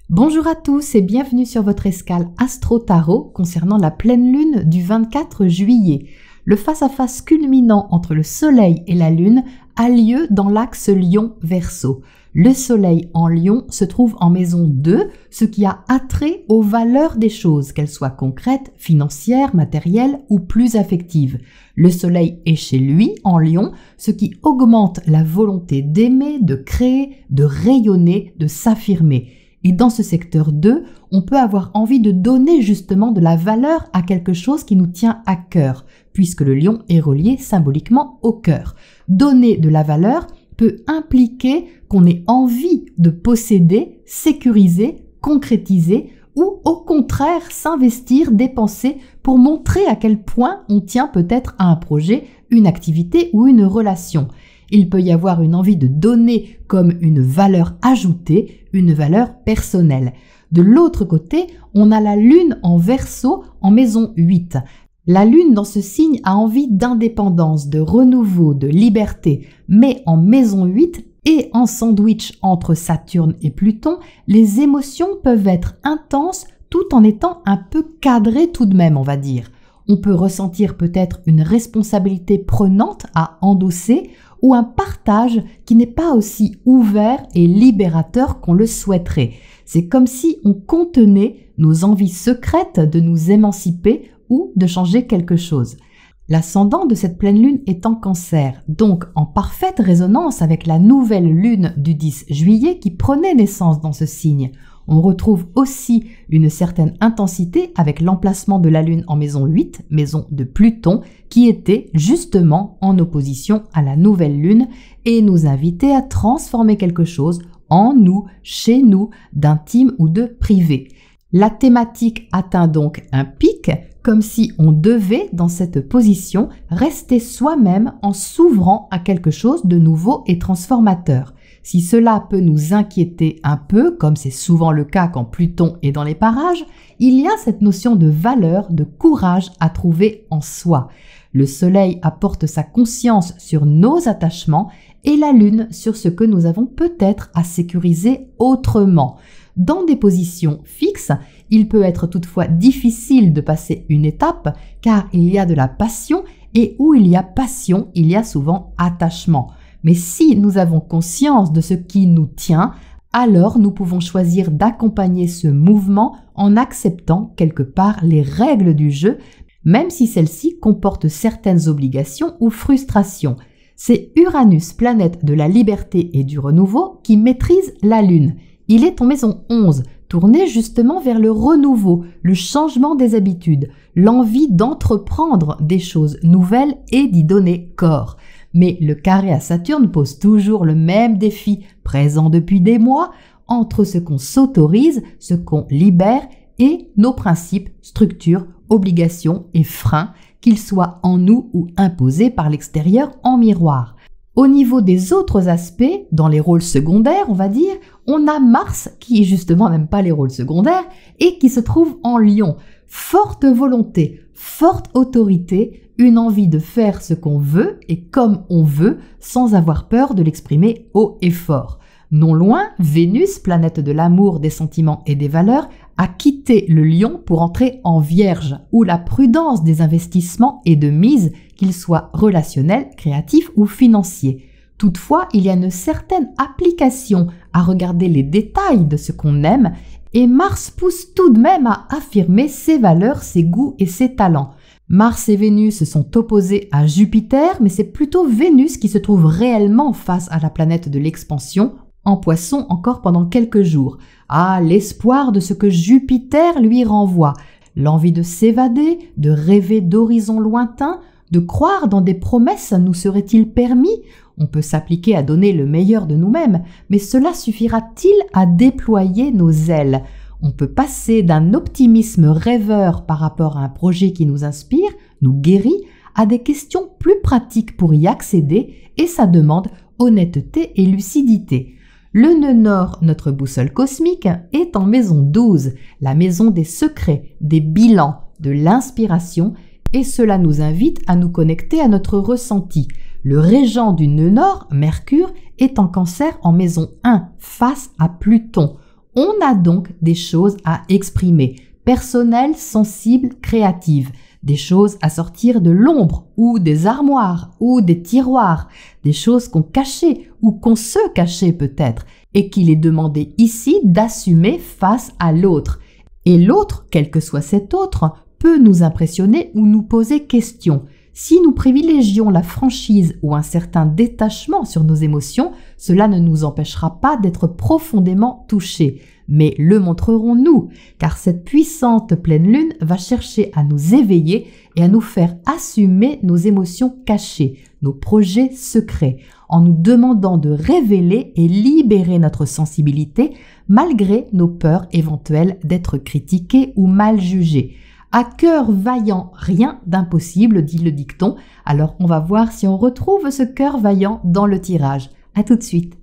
Bonjour à tous et bienvenue sur votre escale Astro Tarot concernant la pleine lune du 24 juillet. Le face-à-face culminant entre le soleil et la lune a lieu dans l'axe Lion-Verseau. Le soleil en Lion se trouve en maison 2, ce qui a attrait aux valeurs des choses, qu'elles soient concrètes, financières, matérielles ou plus affectives. Le soleil est chez lui en Lion, ce qui augmente la volonté d'aimer, de créer, de rayonner, de s'affirmer. Et dans ce secteur 2, on peut avoir envie de donner justement de la valeur à quelque chose qui nous tient à cœur, puisque le lion est relié symboliquement au cœur. Donner de la valeur peut impliquer qu'on ait envie de posséder, sécuriser, concrétiser ou au contraire s'investir, dépenser pour montrer à quel point on tient peut-être à un projet, une activité ou une relation. Il peut y avoir une envie de donner comme une valeur ajoutée, une valeur personnelle. De l'autre côté, on a la lune en Verseau en maison 8. La lune dans ce signe a envie d'indépendance, de renouveau, de liberté. Mais en maison 8 et en sandwich entre Saturne et Pluton, les émotions peuvent être intenses tout en étant un peu cadrées tout de même, on va dire. On peut ressentir peut-être une responsabilité prenante à endosser ou un partage qui n'est pas aussi ouvert et libérateur qu'on le souhaiterait. C'est comme si on contenait nos envies secrètes de nous émanciper ou de changer quelque chose. L'ascendant de cette pleine lune est en Cancer, donc en parfaite résonance avec la nouvelle lune du 10 juillet qui prenait naissance dans ce signe. On retrouve aussi une certaine intensité avec l'emplacement de la lune en maison 8, maison de Pluton, qui était justement en opposition à la nouvelle lune et nous invitait à transformer quelque chose en nous, chez nous, d'intime ou de privé. La thématique atteint donc un pic, comme si on devait, dans cette position, rester soi-même en s'ouvrant à quelque chose de nouveau et transformateur. Si cela peut nous inquiéter un peu, comme c'est souvent le cas quand Pluton est dans les parages, il y a cette notion de valeur, de courage à trouver en soi. Le soleil apporte sa conscience sur nos attachements et la lune sur ce que nous avons peut-être à sécuriser autrement. Dans des positions fixes, il peut être toutefois difficile de passer une étape car il y a de la passion et où il y a passion, il y a souvent attachement. Mais si nous avons conscience de ce qui nous tient, alors nous pouvons choisir d'accompagner ce mouvement en acceptant quelque part les règles du jeu, même si celles-ci comportent certaines obligations ou frustrations. C'est Uranus, planète de la liberté et du renouveau, qui maîtrise la Lune. Il est en maison 11, tourné justement vers le renouveau, le changement des habitudes, l'envie d'entreprendre des choses nouvelles et d'y donner corps. Mais le carré à Saturne pose toujours le même défi, présent depuis des mois, entre ce qu'on s'autorise, ce qu'on libère et nos principes, structures, obligations et freins, qu'ils soient en nous ou imposés par l'extérieur en miroir. Au niveau des autres aspects, dans les rôles secondaires, on va dire, on a Mars qui justement n'aime pas les rôles secondaires et qui se trouve en Lion. Forte volonté, forte autorité, une envie de faire ce qu'on veut et comme on veut sans avoir peur de l'exprimer haut et fort. Non loin, Vénus, planète de l'amour, des sentiments et des valeurs, a quitté le Lion pour entrer en Vierge, où la prudence des investissements est de mise, qu'ils soient relationnels, créatifs ou financiers. Toutefois, il y a une certaine application à regarder les détails de ce qu'on aime et Mars pousse tout de même à affirmer ses valeurs, ses goûts et ses talents. Mars et Vénus se sont opposés à Jupiter, mais c'est plutôt Vénus qui se trouve réellement face à la planète de l'expansion, en Poisson encore pendant quelques jours. Ah, l'espoir de ce que Jupiter lui renvoie, l'envie de s'évader, de rêver d'horizons lointains, de croire dans des promesses nous serait-il permis? On peut s'appliquer à donner le meilleur de nous-mêmes, mais cela suffira-t-il à déployer nos ailes? On peut passer d'un optimisme rêveur par rapport à un projet qui nous inspire, nous guérit, à des questions plus pratiques pour y accéder et ça demande honnêteté et lucidité. Le nœud nord, notre boussole cosmique, est en maison 12, la maison des secrets, des bilans, de l'inspiration et cela nous invite à nous connecter à notre ressenti. Le régent du nœud nord, Mercure, est en Cancer en maison 1, face à Pluton. On a donc des choses à exprimer, personnelles, sensibles, créatives, des choses à sortir de l'ombre ou des armoires ou des tiroirs, des choses qu'on cachait ou qu'on se cachait peut-être et qu'il est demandé ici d'assumer face à l'autre. Et l'autre, quel que soit cet autre, peut nous impressionner ou nous poser question. Si nous privilégions la franchise ou un certain détachement sur nos émotions, cela ne nous empêchera pas d'être profondément touchés. Mais le montrerons-nous, car cette puissante pleine lune va chercher à nous éveiller et à nous faire assumer nos émotions cachées, nos projets secrets, en nous demandant de révéler et libérer notre sensibilité malgré nos peurs éventuelles d'être critiqués ou mal jugés. À cœur vaillant, rien d'impossible, dit le dicton. Alors on va voir si on retrouve ce cœur vaillant dans le tirage. À tout de suite.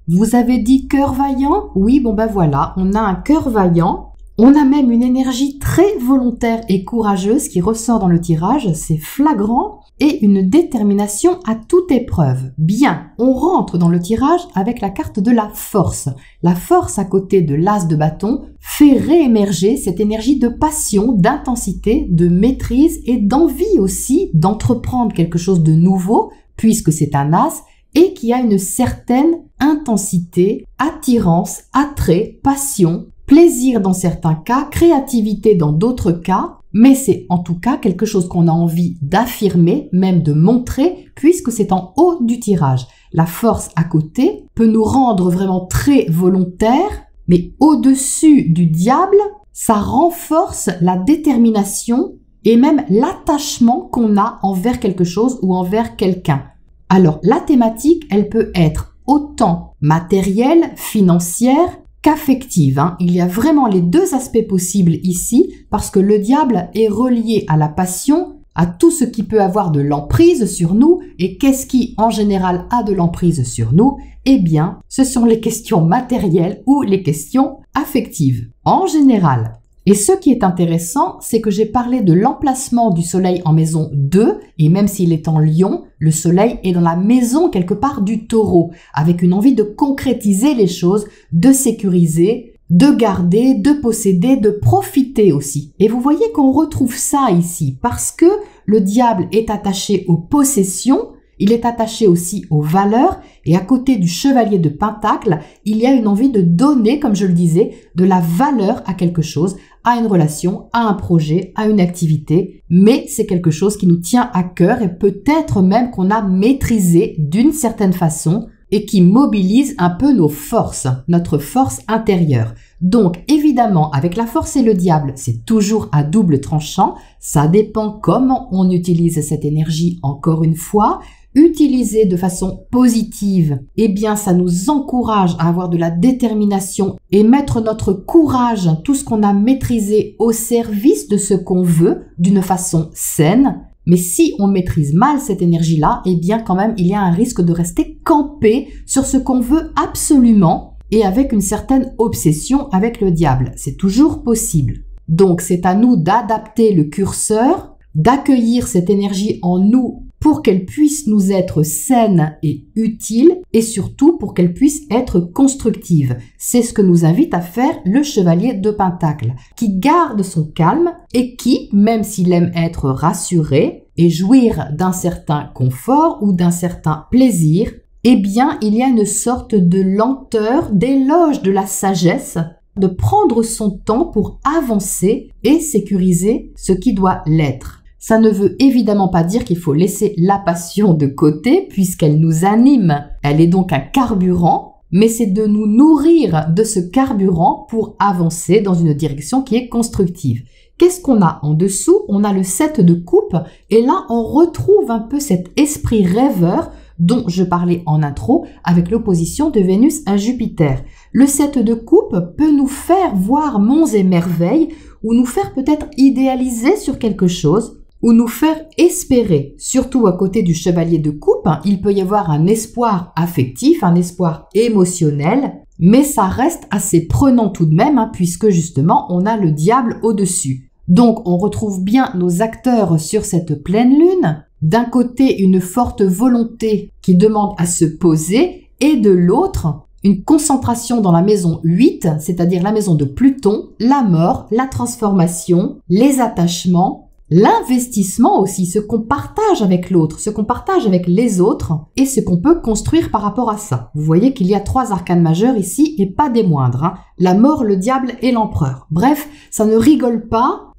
Vous avez dit cœur vaillant? Oui, bon ben voilà, on a un cœur vaillant. On a même une énergie très volontaire et courageuse qui ressort dans le tirage, c'est flagrant, et une détermination à toute épreuve. Bien, on rentre dans le tirage avec la carte de la force. La force à côté de l'as de bâton fait réémerger cette énergie de passion, d'intensité, de maîtrise et d'envie aussi d'entreprendre quelque chose de nouveau, puisque c'est un as, et qui a une certaine intensité, attirance, attrait, passion, plaisir dans certains cas, créativité dans d'autres cas, mais c'est en tout cas quelque chose qu'on a envie d'affirmer, même de montrer, puisque c'est en haut du tirage. La force à côté peut nous rendre vraiment très volontaires, mais au-dessus du diable, ça renforce la détermination et même l'attachement qu'on a envers quelque chose ou envers quelqu'un. Alors, la thématique, elle peut être autant matérielle, financière, qu'affective. Il y a vraiment les deux aspects possibles ici, parce que le diable est relié à la passion, à tout ce qui peut avoir de l'emprise sur nous. Et qu'est-ce qui, en général, a de l'emprise sur nous? Eh bien, ce sont les questions matérielles ou les questions affectives, en général. Et ce qui est intéressant, c'est que j'ai parlé de l'emplacement du soleil en maison 2, et même s'il est en Lion, le soleil est dans la maison quelque part du taureau, avec une envie de concrétiser les choses, de sécuriser, de garder, de posséder, de profiter aussi. Et vous voyez qu'on retrouve ça ici, parce que le diable est attaché aux possessions, il est attaché aussi aux valeurs, et à côté du chevalier de Pentacle, il y a une envie de donner, comme je le disais, de la valeur à quelque chose, à une relation, à un projet, à une activité, mais c'est quelque chose qui nous tient à cœur et peut-être même qu'on a maîtrisé d'une certaine façon et qui mobilise un peu nos forces, notre force intérieure. Donc évidemment, avec la force et le diable, c'est toujours à double tranchant, ça dépend comment on utilise cette énergie encore une fois. Utilisée de façon positive, eh bien ça nous encourage à avoir de la détermination et mettre notre courage, tout ce qu'on a maîtrisé au service de ce qu'on veut d'une façon saine. Mais si on maîtrise mal cette énergie-là, eh bien quand même il y a un risque de rester campé sur ce qu'on veut absolument et avec une certaine obsession avec le diable. C'est toujours possible. Donc c'est à nous d'adapter le curseur, d'accueillir cette énergie en nous pour qu'elle puisse nous être saine et utile et surtout pour qu'elle puisse être constructive. C'est ce que nous invite à faire le chevalier de Pentacle, qui garde son calme et qui, même s'il aime être rassuré et jouir d'un certain confort ou d'un certain plaisir, eh bien il y a une sorte de lenteur, d'éloge de la sagesse, de prendre son temps pour avancer et sécuriser ce qui doit l'être. Ça ne veut évidemment pas dire qu'il faut laisser la passion de côté puisqu'elle nous anime. Elle est donc un carburant, mais c'est de nous nourrir de ce carburant pour avancer dans une direction qui est constructive. Qu'est-ce qu'on a en dessous? On a le 7 de coupe et là on retrouve un peu cet esprit rêveur dont je parlais en intro avec l'opposition de Vénus à Jupiter. Le 7 de coupe peut nous faire voir monts et merveilles ou nous faire peut-être idéaliser sur quelque chose ou nous faire espérer. Surtout à côté du chevalier de coupe, il peut y avoir un espoir affectif, un espoir émotionnel, mais ça reste assez prenant tout de même puisque justement on a le diable au-dessus. Donc on retrouve bien nos acteurs sur cette pleine lune. D'un côté, une forte volonté qui demande à se poser et de l'autre, une concentration dans la maison 8, c'est-à-dire la maison de Pluton, la mort, la transformation, les attachements, l'investissement aussi, ce qu'on partage avec l'autre, ce qu'on partage avec les autres et ce qu'on peut construire par rapport à ça. Vous voyez qu'il y a 3 arcanes majeurs ici et pas des moindres, hein. La mort, le diable et l'empereur. Bref, ça ne rigole pas.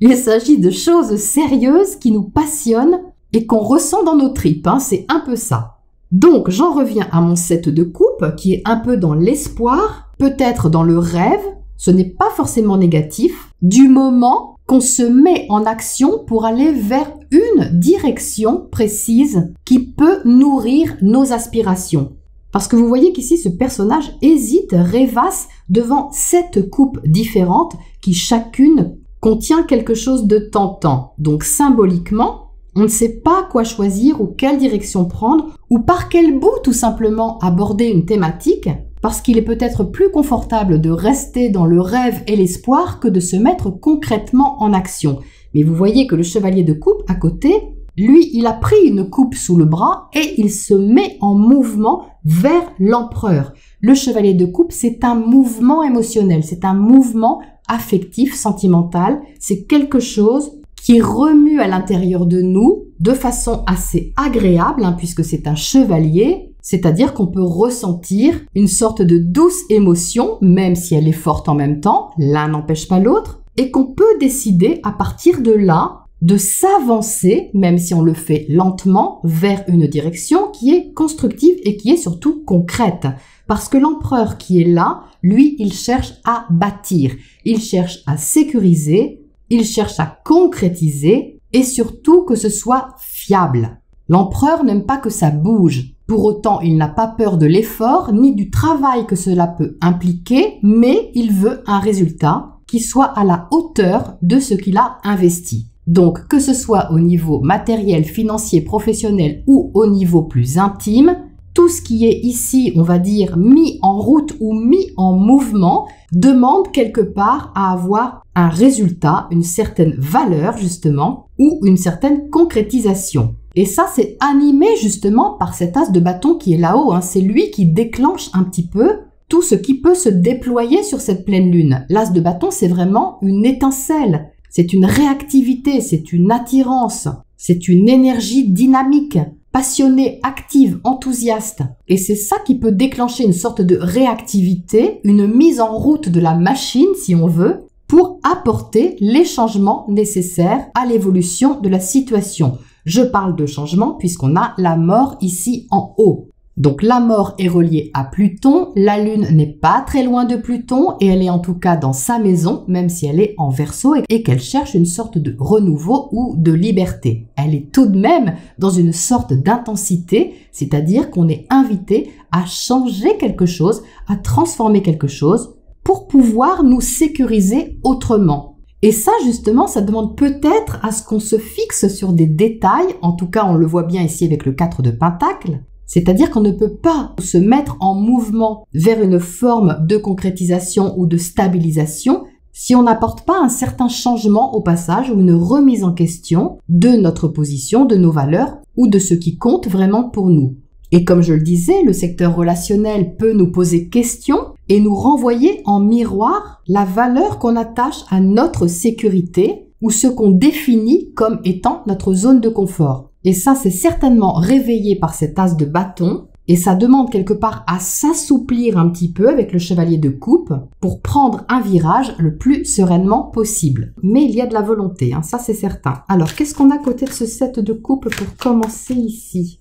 Il s'agit de choses sérieuses qui nous passionnent et qu'on ressent dans nos tripes, hein. C'est un peu ça. Donc, j'en reviens à mon 7 de coupe qui est un peu dans l'espoir, peut-être dans le rêve, ce n'est pas forcément négatif, du moment qu'on se met en action pour aller vers une direction précise qui peut nourrir nos aspirations. Parce que vous voyez qu'ici, ce personnage hésite, rêvasse devant 7 coupes différentes qui chacune contient quelque chose de tentant. Donc, symboliquement, on ne sait pas quoi choisir ou quelle direction prendre ou par quel bout tout simplement aborder une thématique parce qu'il est peut-être plus confortable de rester dans le rêve et l'espoir que de se mettre concrètement en action. Mais vous voyez que le chevalier de coupe à côté, lui, il a pris une coupe sous le bras et il se met en mouvement vers l'empereur. Le chevalier de coupe, c'est un mouvement émotionnel, c'est un mouvement affectif, sentimental, c'est quelque chose qui remue à l'intérieur de nous de façon assez agréable, hein, puisque c'est un chevalier, c'est-à-dire qu'on peut ressentir une sorte de douce émotion, même si elle est forte en même temps, l'un n'empêche pas l'autre, et qu'on peut décider à partir de là de s'avancer, même si on le fait lentement, vers une direction qui est constructive et qui est surtout concrète. Parce que l'empereur qui est là, lui, il cherche à bâtir, il cherche à sécuriser, il cherche à concrétiser et surtout que ce soit fiable. L'empereur n'aime pas que ça bouge. Pour autant, il n'a pas peur de l'effort ni du travail que cela peut impliquer, mais il veut un résultat qui soit à la hauteur de ce qu'il a investi. Donc, que ce soit au niveau matériel, financier, professionnel ou au niveau plus intime, tout ce qui est ici, on va dire, mis en route ou mis en mouvement, demande quelque part à avoir un résultat, une certaine valeur justement, ou une certaine concrétisation. Et ça, c'est animé justement par cet as de bâton qui est là-haut, hein. C'est lui qui déclenche un petit peu tout ce qui peut se déployer sur cette pleine lune. L'as de bâton, c'est vraiment une étincelle, c'est une réactivité, c'est une attirance, c'est une énergie dynamique, passionnée, active, enthousiaste. Et c'est ça qui peut déclencher une sorte de réactivité, une mise en route de la machine, si on veut, pour apporter les changements nécessaires à l'évolution de la situation. Je parle de changement puisqu'on a la mort ici en haut. Donc la mort est reliée à Pluton, la Lune n'est pas très loin de Pluton et elle est en tout cas dans sa maison, même si elle est en Verseau et qu'elle cherche une sorte de renouveau ou de liberté. Elle est tout de même dans une sorte d'intensité, c'est-à-dire qu'on est invité à changer quelque chose, à transformer quelque chose pour pouvoir nous sécuriser autrement. Et ça, justement, ça demande peut-être à ce qu'on se fixe sur des détails, en tout cas on le voit bien ici avec le 4 de Pentacle, c'est-à-dire qu'on ne peut pas se mettre en mouvement vers une forme de concrétisation ou de stabilisation si on n'apporte pas un certain changement au passage ou une remise en question de notre position, de nos valeurs ou de ce qui compte vraiment pour nous. Et comme je le disais, le secteur relationnel peut nous poser question et nous renvoyer en miroir la valeur qu'on attache à notre sécurité ou ce qu'on définit comme étant notre zone de confort. Et ça, c'est certainement réveillé par cet as de bâton et ça demande quelque part à s'assouplir un petit peu avec le chevalier de coupe pour prendre un virage le plus sereinement possible. Mais il y a de la volonté, hein, ça c'est certain. Alors, qu'est-ce qu'on a à côté de ce 7 de coupe pour commencer ici?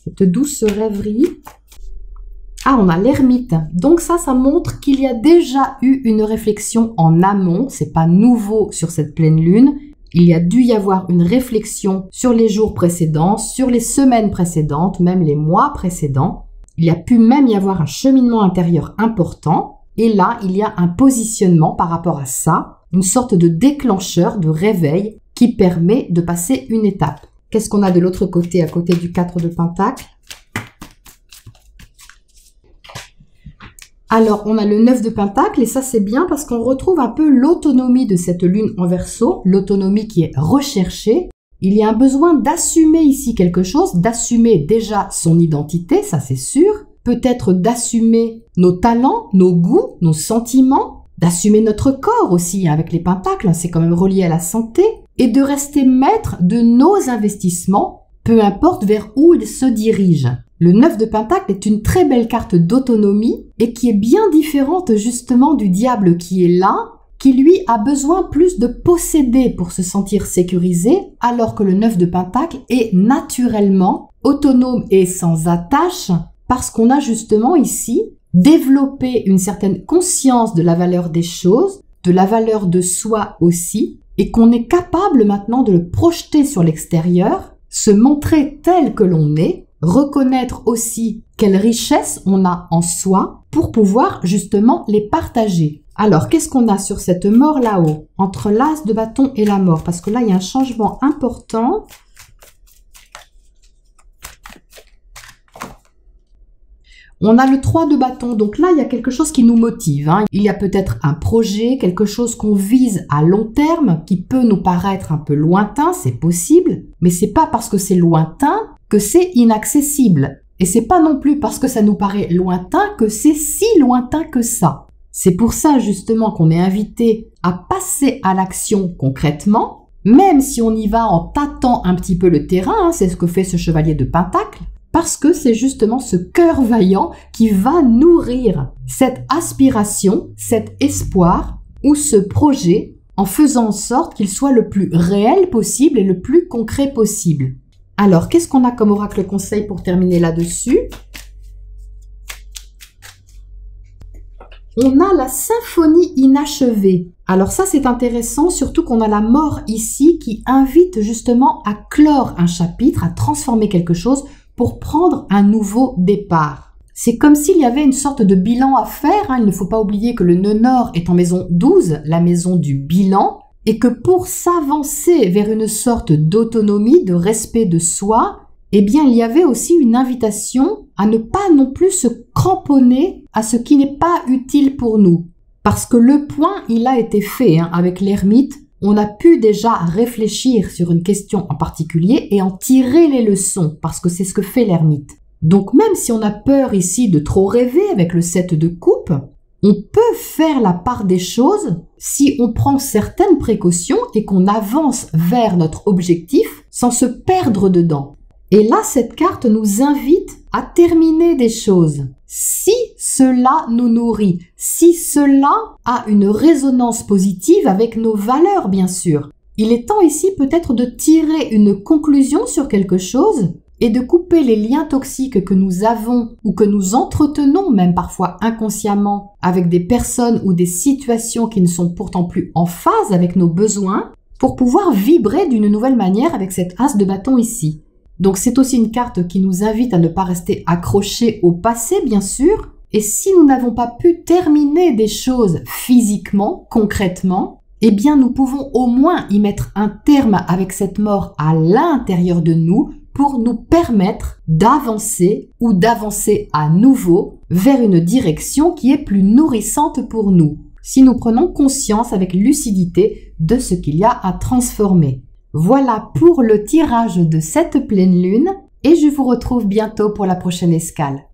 Cette douce rêverie. Ah, on a l'ermite. Donc ça montre qu'il y a déjà eu une réflexion en amont. C'est pas nouveau sur cette pleine lune. Il y a dû y avoir une réflexion sur les jours précédents, sur les semaines précédentes, même les mois précédents. Il y a pu même y avoir un cheminement intérieur important. Et là, il y a un positionnement par rapport à ça, une sorte de déclencheur, de réveil qui permet de passer une étape. Qu'est-ce qu'on a de l'autre côté, à côté du 4 de Pentacle? Alors, on a le 9 de Pentacle et ça c'est bien parce qu'on retrouve un peu l'autonomie de cette lune en Verseau, l'autonomie qui est recherchée. Il y a un besoin d'assumer ici quelque chose, d'assumer déjà son identité, ça c'est sûr. Peut-être d'assumer nos talents, nos goûts, nos sentiments, d'assumer notre corps aussi avec les pentacles, c'est quand même relié à la santé, et de rester maître de nos investissements, peu importe vers où ils se dirigent. Le 9 de Pentacle est une très belle carte d'autonomie et qui est bien différente justement du diable qui est là, qui lui a besoin plus de posséder pour se sentir sécurisé, alors que le 9 de Pentacle est naturellement autonome et sans attache, parce qu'on a justement ici développé une certaine conscience de la valeur des choses, de la valeur de soi aussi, et qu'on est capable maintenant de le projeter sur l'extérieur, se montrer tel que l'on est, reconnaître aussi quelle richesse on a en soi pour pouvoir justement les partager. Alors, qu'est-ce qu'on a sur cette mort là-haut, entre l'as de bâton et la mort? Parce que là, il y a un changement important. On a le 3 de bâton, donc là, il y a quelque chose qui nous motive. Il y a peut-être un projet, quelque chose qu'on vise à long terme, qui peut nous paraître un peu lointain, c'est possible, mais c'est pas parce que c'est lointain que c'est inaccessible. Et c'est pas non plus parce que ça nous paraît lointain que c'est si lointain que ça. C'est pour ça, justement, qu'on est invité à passer à l'action concrètement, même si on y va en tâtant un petit peu le terrain, c'est ce que fait ce chevalier de Pentacle, parce que c'est justement ce cœur vaillant qui va nourrir cette aspiration, cet espoir ou ce projet en faisant en sorte qu'il soit le plus réel possible et le plus concret possible. Alors, qu'est-ce qu'on a comme oracle conseil pour terminer là-dessus? On a la symphonie inachevée. Alors ça, c'est intéressant, surtout qu'on a la mort ici qui invite justement à clore un chapitre, à transformer quelque chose pour prendre un nouveau départ. C'est comme s'il y avait une sorte de bilan à faire. Il ne faut pas oublier que le nœud nord est en maison 12, la maison du bilan, et que pour s'avancer vers une sorte d'autonomie, de respect de soi, eh bien, il y avait aussi une invitation à ne pas non plus se cramponner à ce qui n'est pas utile pour nous. Parce que le point, il a été fait avec l'ermite. On a pu déjà réfléchir sur une question en particulier et en tirer les leçons, parce que c'est ce que fait l'ermite. Donc même si on a peur ici de trop rêver avec le 7 de coupe, on peut faire la part des choses si on prend certaines précautions et qu'on avance vers notre objectif sans se perdre dedans. Et là, cette carte nous invite à terminer des choses. Si cela nous nourrit, si cela a une résonance positive avec nos valeurs, bien sûr. Il est temps ici peut-être de tirer une conclusion sur quelque chose et de couper les liens toxiques que nous avons ou que nous entretenons, même parfois inconsciemment, avec des personnes ou des situations qui ne sont pourtant plus en phase avec nos besoins, pour pouvoir vibrer d'une nouvelle manière avec cette as de bâton ici. Donc c'est aussi une carte qui nous invite à ne pas rester accrochés au passé, bien sûr, et si nous n'avons pas pu terminer des choses physiquement, concrètement, eh bien nous pouvons au moins y mettre un terme avec cette mort à l'intérieur de nous, pour nous permettre d'avancer ou d'avancer à nouveau vers une direction qui est plus nourrissante pour nous, si nous prenons conscience avec lucidité de ce qu'il y a à transformer. Voilà pour le tirage de cette pleine lune et je vous retrouve bientôt pour la prochaine escale.